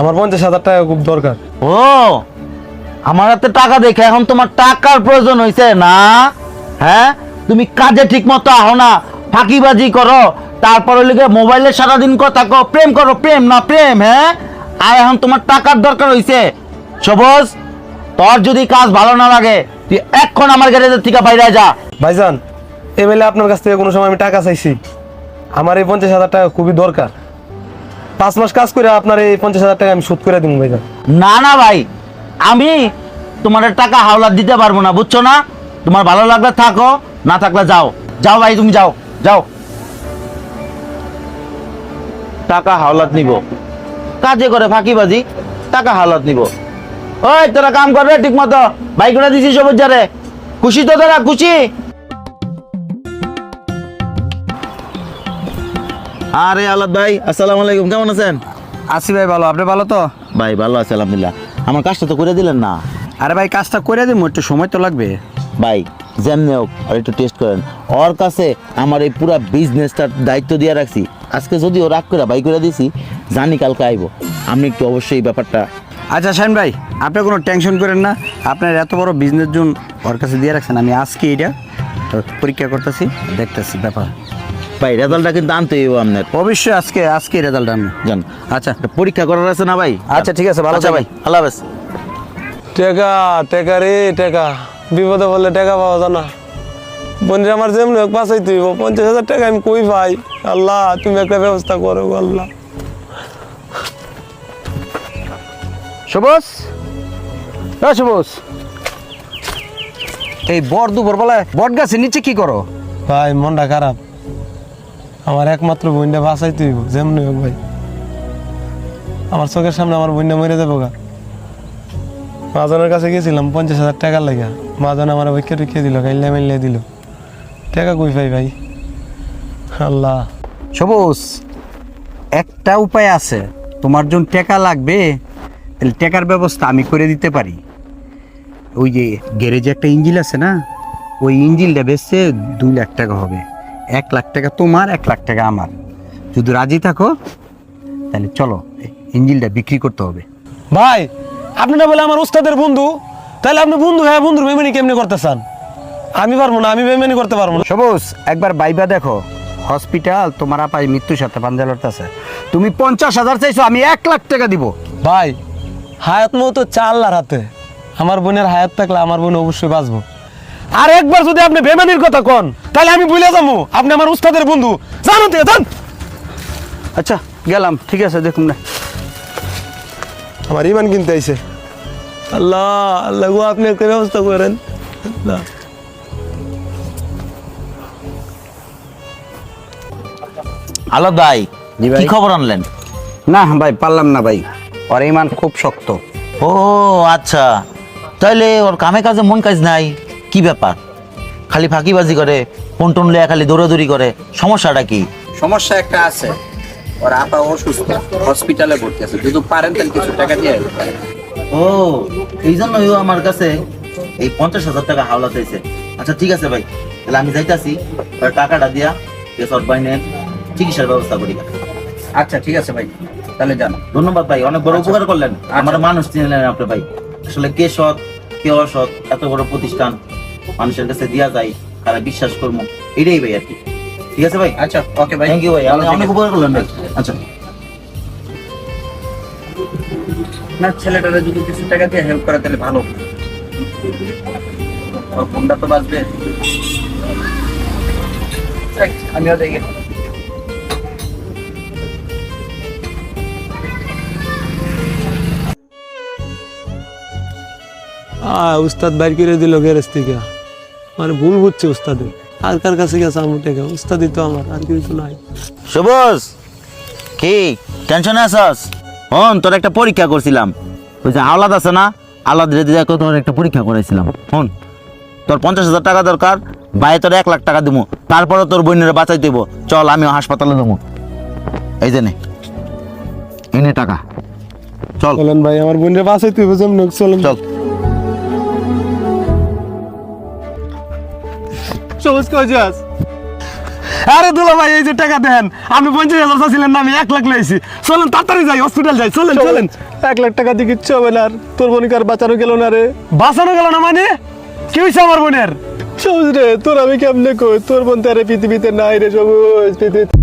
আমার 50,000 টাকা খুব দরকার। ও আমার হাতে টাকা দেখে এখন তোমার টাকার প্রয়োজন হয়েছে না? হ্যাঁ, তুমি কাজে ঠিক মতো আহো না, ফাঁকিবাজি করো, তারপরে লিখে মোবাইলে সারাদিন কথা কো, প্রেম করো, প্রেম না প্রেম। হ্যাঁ, আর এখন তোমার টাকার দরকার হয়েছে। সবুজ, তোর যদি কাজ ভালো না লাগে তুই এখন আমার গ্যারেজের থেকে বাইরে যা। ভাইজান, এমএলএ আপনার কাছ থেকে কোনো সময় আমি টাকা চাইছি? আমার এই 50,000 টাকা খুবই দরকার। 5 মাস কাজ করে আপনার এই 50,000 টাকা আমি শোধ করে দিব ভাইজান। না না ভাই, আমি তোমার টাকা হাওলাত দিতে পারবো না, বুঝছো না? তোমার ভালো লাগলে থাকো, না থাকলে যাও। যাও ভাই, তুমি যাও যাও। টাকা হাওলাত নিব, কাজে করে ফাঁকিবাজি, টাকা হাওলাত নিব। ওই তোরা কাম করবে ঠিক মতো, বাইক করে দিছি সবুজ যারে। খুশি তো তোরা? খুশি? আরে আলাদ ভাই, আসসালামু আলাইকুম, কেমন আছেন? আসি ভাই ভালো, আপনি ভালো তো? ভাই ভালো আছে আলহামদুলিল্লাহ। আমার কাজটা তো করে দিলেন না? আরে ভাই কাজটা করে দিব, একটু সময় তো লাগবে। ভাই যেমনি হোক আর একটু টেস্ট করেন। ওর কাছে আমার এই পুরা বিজনেসটার দায়িত্ব দিয়ে রাখছি। আজকে যদি ও রাগ করে বাই করে দিছি, জানি কালকে আইব। আপনি একটু অবশ্যই ব্যাপারটা। আচ্ছা শাহিন ভাই, আপনি কোনো টেনশন করেন না, আপনার এত বড় বিজনেস জোন ওর কাছে দিয়ে রাখছেন। আমি আজকে এটা পরীক্ষা করতেছি, দেখতেছি ব্যাপার। ভাই রেজাল্টটা কিন্তু আনতে হইব আপনার। অবশ্যই আজকে রেজাল্ট আমি জান। আচ্ছা পরীক্ষা করার আছে না ভাই? আচ্ছা ঠিক আছে, ভালো আচ্ছা ভাই, থাকবেন। আল্লাহ হাফেজ। টাকা টাকা রে টাকা, বিপদে বললে টাকা পাওয়া যায় না। বোনের আমার যেমনি হোক বাঁচাই তুই, 50,000 টাকা আমি কই পাই? আল্লাহ তুমি একটা ব্যবস্থা করো গো আল্লাহ। সবুজ, সবুজ, এই বর দুপুর বেলায় বট গাছের নিচে কি করো? ভাই মনটা খারাপ, আমার একমাত্র বোনটা বাঁচাই তুই যেমনি হোক ভাই। আমার চোখের সামনে আমার বোনটা মরে যাবো গা। মাজনের কাছে গেছিলাম 50,000 টাকার লাগা, মাজন আমার বইকে রেখে দিল, গাইলে মাইলে দিল। টাকা কই পাই ভাই? আল্লাহ। সবুজ, একটা উপায় আছে, তোমার জন্য টাকা লাগবে, তাহলে টাকার ব্যবস্থা আমি করে দিতে পারি। ওই যে গ্যারেজে একটা ইঞ্জিল আছে না, ওই ইঞ্জিলটা বেচতে 2 লাখ টাকা হবে। 1 লাখ টাকা তোমার, 1 লাখ টাকা আমার। যদি রাজি থাকো তাহলে চলো, ইঞ্জিলটা বিক্রি করতে হবে। ভাই আপনি না বলে আমার উস্তাদের বন্ধু, তাহলে আপনি বন্ধু হ্যাঁ বন্ধুর বেমানি কেমনি করতে চান? আমি পারবো না, আমি বেমানি করতে পারবো না। সবুজ, একবার বাইবা দেখো, হসপিটাল তোমার আপাই মৃত্যুর সাথে পাঞ্জা লড়তেছে। তুমি 50,000 চাইছো, আমি 1 লাখ টাকা দিব। ভাই হায়াত মতো 4 আল্লাহর হাতে, আমার বোনের হায়াত থাকলে আমার বোন অবশ্যই বাঁচবো। আর একবার যদি আপনি বেমানির কথা কন, তাহলে আমি ভুলে যাবো আপনি আমার উস্তাদের বন্ধু। জানো তো জান। আচ্ছা গেলাম, ঠিক আছে, দেখুন না। আমার ইমান কিনতে আইছে। আল্লাহ আল্লাহ গো, আপনি একটা ব্যবস্থা করেন। আল্লাহ। আলাদ ভাই, জি ভাই। কি খবর আনলেন? না ভাই পারলাম না ভাই, ওর ইমান খুব শক্ত। ও আচ্ছা, তাহলে ওর কামে কাজে মন কাজ নাই? কি ব্যাপার? খালি ফাঁকিবাজি করে, ফোন টোন লেয়া খালি দৌড়াদৌড়ি করে, সমস্যাটা কি? সমস্যা একটা আছে, ওর আপা অসুস্থ, হসপিটালে ভর্তি আছে। যদি পারেন তাহলে কিছু টাকা দিয়ে। ও এই জন্যই ও আমার কাছে এই 50,000 টাকা হাওলা চাইছে। আচ্ছা ঠিক আছে ভাই, তাহলে আমি যাইতাছি, ওর টাকাটা দিয়া সব বাইনের চিকিৎসার ব্যবস্থা করি। আচ্ছা ঠিক আছে ভাই, তাহলে যান। ধন্যবাদ ভাই, অনেক বড় উপকার করলেন। আমার মানুষ চিনলেন আপনি ভাই। আসলে কে সৎ কে অসৎ, এত বড় প্রতিষ্ঠান মানুষের কাছে দিয়া যায়, তারা বিশ্বাস করবো, এটাই ভাই আর কি। ঠিক আছে ভাই। আচ্ছা ওকে ভাই, থ্যাংক ইউ ভাই, আপনি অনেক উপকার করলেন ভাই। আচ্ছা না ছেলেটারে যদি কিছু টাকা দিয়ে হেল্প করে তাহলে ভালো, ওর ফোনটা তো বাঁচবে। আমিও দেখি। উস্তাদ বাইর করে দিল গ্যারেজ থেকে, মানে ভুল বুঝছে উস্তাদে। আর কার কাছে গেছে আমার টাকা? উস্তাদই তো আমার, আর কিছু নাই। সবুজ, কি টেনশনে আছস? হন, তোর একটা পরীক্ষা করছিলাম। ওই যে আওলাদ আছে না, আওলাদ রেদি দেখো, তোর একটা পরীক্ষা করাইছিলাম। হন, তোর 50,000 টাকা দরকার, বাইরে তোর 1 লাখ টাকা দিব, তারপরে তোর বোনের বাঁচাই দেবো। চল, আমিও হাসপাতালে দেবো। এই যে নে, এনে টাকা, চল চলেন ভাই, আমার বোনের বাসায় তুই যেমন হোক চলেন। চল। সবুজ কই যাস? আরে দুলা ভাই এই যে টাকা দেন, আপনি 50,000 চাচ্ছিলেন না, আমি 1 লাখ লাইছি। চলেন তাড়াতাড়ি যাই, হসপিটাল যাই, চলেন চলেন। 1 লাখ টাকা দিয়ে কিচ্ছু হবে না, আর তোর বোনকে আর বাঁচানো গেল না রে। বাঁচানো গেল না মানে? কি হয়েছে আমার বোনের? সবুজ রে, তোর আমি কেমনে কই, তোর বোন তো আর এই পৃথিবীতে নাই রে সবুজ, পৃথিবীতে